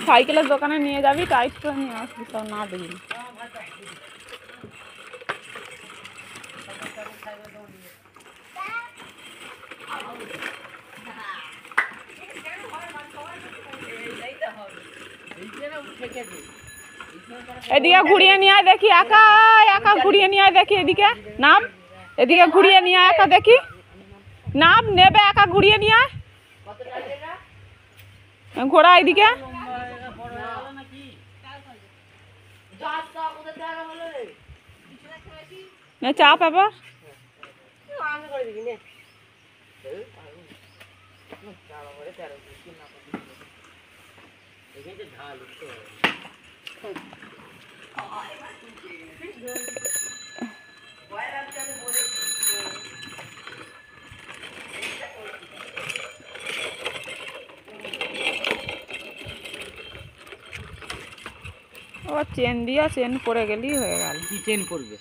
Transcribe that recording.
সাইকেলের দোকানে নিয়ে যাবি, টাইট করে নিয়ে আসবি, সব না দেখবি। এদিকে ঘুরিয়ে নিয়ে আয় দেখি, একা একা ঘুরিয়ে নিয়ে আয় দেখি, এদিকে নাম, এদিকে ঘুরিয়ে নিয়ে আয় একা দেখি, নাম নেবে, একা ঘুরিয়ে নিয়ে আয়, ঘোড়া এদিকে চাপ এবার। ও চেন দিয়া, চেন পরে গেলেই হয়ে গেল। কি চেন পড়বে?